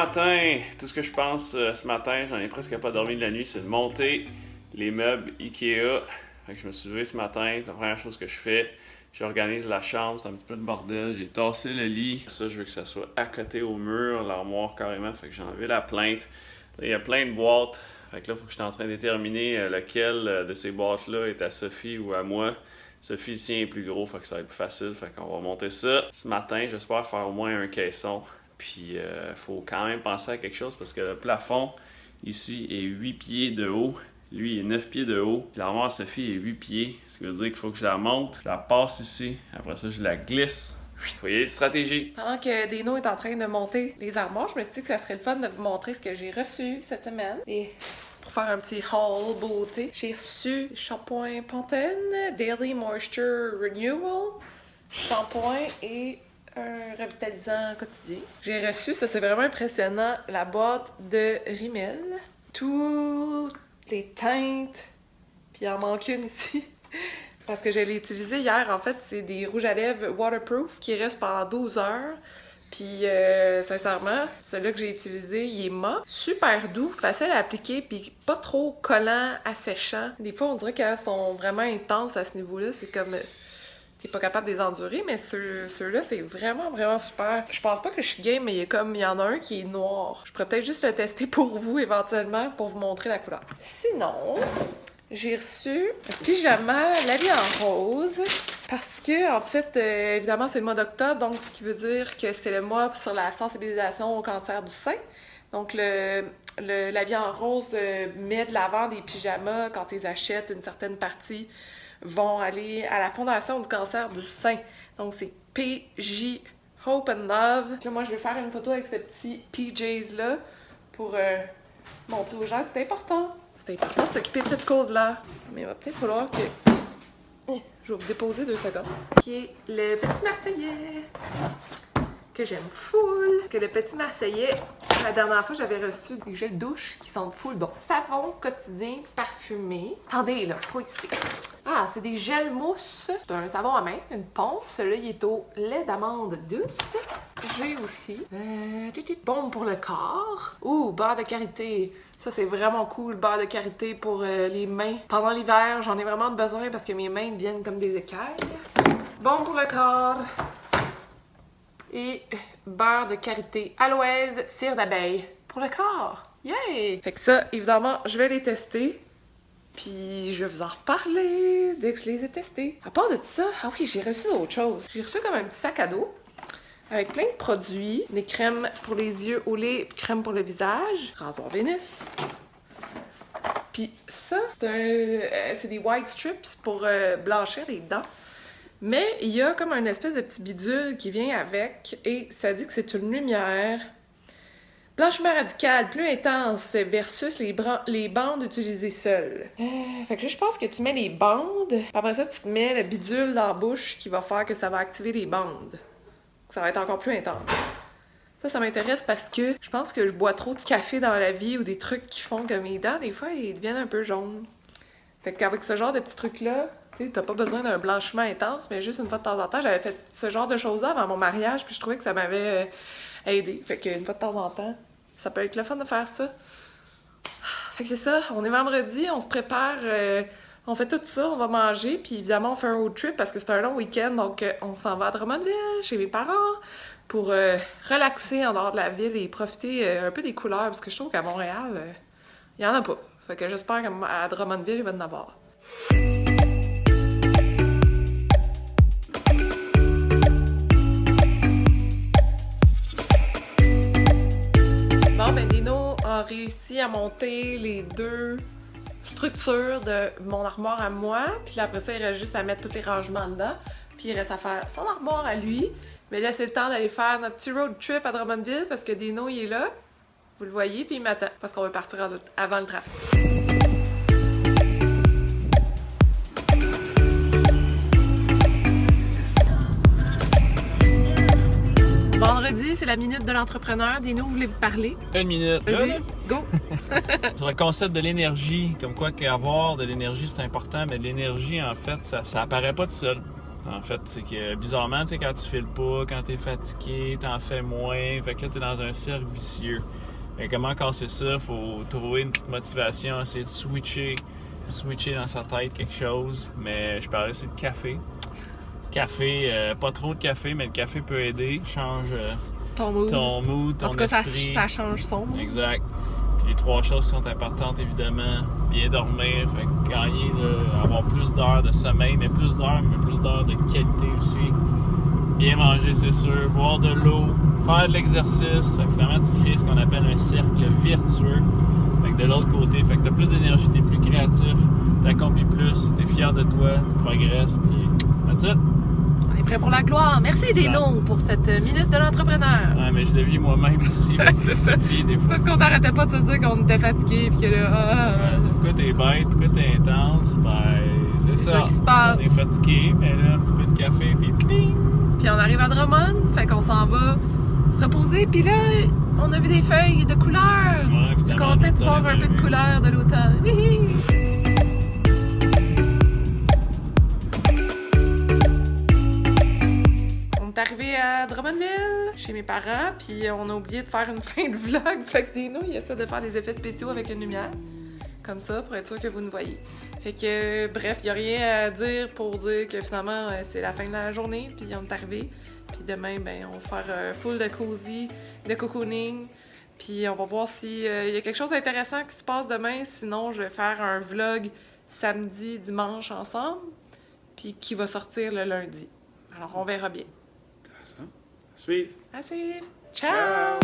matin! Tout ce que je pense ce matin, j'en ai presque pas dormi de la nuit, c'est de monter les meubles Ikea. Fait que je me suis levé ce matin, la première chose que je fais, j'organise la chambre, c'est un petit peu de bordel, j'ai tassé le lit. Ça, je veux que ça soit à côté au mur, l'armoire carrément, fait que j'ai enlevé la plainte. Là, il y a plein de boîtes, fait que là, il faut que je suis en train de déterminer lequel de ces boîtes-là est à Sophie ou à moi. Sophie, le sien est plus gros, fait que ça va être plus facile, fait qu'on va monter ça. Ce matin, j'espère faire au moins un caisson. Puis, faut quand même penser à quelque chose parce que le plafond, ici, est 8 pieds de haut. Lui, il est 9 pieds de haut. L'armoire à Sophie est 8 pieds. Ce qui veut dire qu'il faut que je la monte, je la passe ici. Après ça, je la glisse. Il faut y aller de stratégie. Pendant que Dino est en train de monter les armoires, je me suis dit que ça serait le fun de vous montrer ce que j'ai reçu cette semaine. Et pour faire un petit haul beauté, j'ai reçu shampoing Pantene, Daily Moisture Renewal, shampoing et un revitalisant quotidien. J'ai reçu, ça c'est vraiment impressionnant, la boîte de Rimmel. Toutes les teintes, puis il en manque une ici. Parce que je l'ai utilisé hier, en fait, c'est des rouges à lèvres waterproof qui restent pendant 12 heures. Puis, sincèrement, celui-là que j'ai utilisé, il est mat. Super doux, facile à appliquer, puis pas trop collant, asséchant. Des fois, on dirait qu'elles sont vraiment intenses à ce niveau-là. C'est comme... t'es pas capable de les endurer, mais ceux-là, c'est vraiment, vraiment super. Je pense pas que je suis game, mais il y en a un qui est noir. Je pourrais peut-être juste le tester pour vous, éventuellement, pour vous montrer la couleur. Sinon... j'ai reçu un pyjama lavé en rose parce que, en fait, évidemment, c'est le mois d'octobre, donc ce qui veut dire que c'est le mois sur la sensibilisation au cancer du sein. Donc, l'habit en rose met de l'avant des pyjamas quand tu les achètes, une certaine partie vont aller à la Fondation du cancer du sein. Donc, c'est PJ Hope and Love. Là, moi, je vais faire une photo avec ce petit PJs-là pour montrer aux gens que c'est important. C'est important de s'occuper de cette cause-là. Mais il va peut-être falloir que... je vais vous déposer 2 secondes. Qui est le petit Marseillais. Que j'aime full. Que le petit Marseillais, la dernière fois, j'avais reçu des gels douche qui sentent full bon. Savon quotidien parfumé. Attendez, là, je suis trop excitée. Ah, c'est des gels mousse. C'est un savon à main, une pompe. Celui-là, il est au lait d'amande douce. J'ai aussi bombe pour le corps. Ouh, beurre de karité. Ça, c'est vraiment cool, beurre de karité pour les mains. Pendant l'hiver, j'en ai vraiment besoin parce que mes mains deviennent comme des écailles. Bombe pour le corps. Et beurre de karité, aloès, cire d'abeille pour le corps. Yay! Fait que ça, évidemment, je vais les tester. Puis je vais vous en reparler dès que je les ai testés. À part de ça, ah oui, j'ai reçu d'autres choses. J'ai reçu comme un petit sac à dos avec plein de produits. Des crèmes pour les yeux au lait, crème pour le visage, rasoir Vénus. Puis ça, c'est des white strips pour blanchir les dents. Mais il y a comme un espèce de petit bidule qui vient avec et ça dit que c'est une lumière. Blanchiment radical plus intense versus les bandes utilisées seules. Fait que là, je pense que tu mets les bandes, après ça, tu te mets le bidule dans la bouche qui va faire que ça va activer les bandes. Ça va être encore plus intense. Ça m'intéresse parce que je pense que je bois trop de café dans la vie ou des trucs qui font que mes dents, des fois, ils deviennent un peu jaunes. Fait qu'avec ce genre de petits trucs-là, tu sais, t'as pas besoin d'un blanchiment intense, mais juste une fois de temps en temps, j'avais fait ce genre de choses-là avant mon mariage, puis je trouvais que ça m'avait aidé. Fait qu'une fois de temps en temps, ça peut être le fun de faire ça. Fait que c'est ça, on est vendredi, on se prépare, on fait tout ça, on va manger, puis évidemment on fait un road trip parce que c'est un long week-end, donc on s'en va à Drummondville, chez mes parents, pour relaxer en dehors de la ville et profiter un peu des couleurs, parce que je trouve qu'à Montréal, il y en a pas. Fait que j'espère qu'à Drummondville, il va en avoir. Bon, ben Dino a réussi à monter les 2 structures de mon armoire à moi. Puis après ça, il reste juste à mettre tous les rangements dedans. Puis il reste à faire son armoire à lui. Mais là, c'est le temps d'aller faire notre petit road trip à Drummondville parce que Dino, il est là. Vous le voyez, puis il m'attend parce qu'on va partir avant le trafic. Vendredi, c'est la minute de l'entrepreneur. Dino, voulez-vous parler? Une minute. Vas-y, go! Sur le concept de l'énergie, comme quoi qu'avoir de l'énergie, c'est important, mais l'énergie, en fait, ça apparaît pas tout seul. En fait, c'est que bizarrement, tu sais, quand tu files pas, quand t'es fatigué, t'en fais moins. Fait que là, t'es dans un cercle vicieux. Mais comment casser ça? Faut trouver une petite motivation, essayer de switcher dans sa tête quelque chose. Mais je parlais aussi de café. Café, pas trop de café, mais le café peut aider. Change Ton mood. ton mood, ton En tout cas, esprit. ça change son mood. Exact. Puis les 3 choses qui sont importantes, évidemment. Bien dormir, fait que gagner, avoir plus d'heures de sommeil, mais plus d'heures de qualité aussi. Bien manger, c'est sûr. Boire de l'eau, faire de l'exercice. Fait que finalement, tu crées ce qu'on appelle un cercle vertueux. Fait que de l'autre côté, fait que t'as plus d'énergie, t'es plus créatif, t'accomplis plus, t'es fier de toi, tu progresses, puis that's it. On est prêt pour la gloire. Merci Dino pour cette minute de l'entrepreneur. Ouais, mais je le vis moi-même aussi, parce que C'est ça. Sophie, des fois. Parce qu'on n'arrêtait pas de se dire qu'on était fatigué puis que là, Pourquoi t'es bête, pourquoi t'es intense? Ben, c'est ça. qui se passe. On est fatigué, mais là, un petit peu de café, puis ping! Puis on arrive à Drummond, fait qu'on s'en va se reposer. Puis là, on a vu des feuilles de couleur. Ouais, Fait qu'on va peut-être voir un peu de couleur de l'automne. Hihi. On est arrivé à Drummondville, chez mes parents, puis on a oublié de faire une fin de vlog. Fait que Dino, il essaie de faire des effets spéciaux avec une lumière. Comme ça, pour être sûr que vous nous voyez. Fait que, bref, il n'y a rien à dire pour dire que finalement, c'est la fin de la journée, puis on est arrivé. Puis demain, ben, on va faire full de cozy, de cocooning. Puis on va voir s'il y a quelque chose d'intéressant qui se passe demain. Sinon, je vais faire un vlog samedi, dimanche ensemble, puis qui va sortir le lundi. Alors, on verra bien. Intéressant. À suivre. À suivre! Ciao!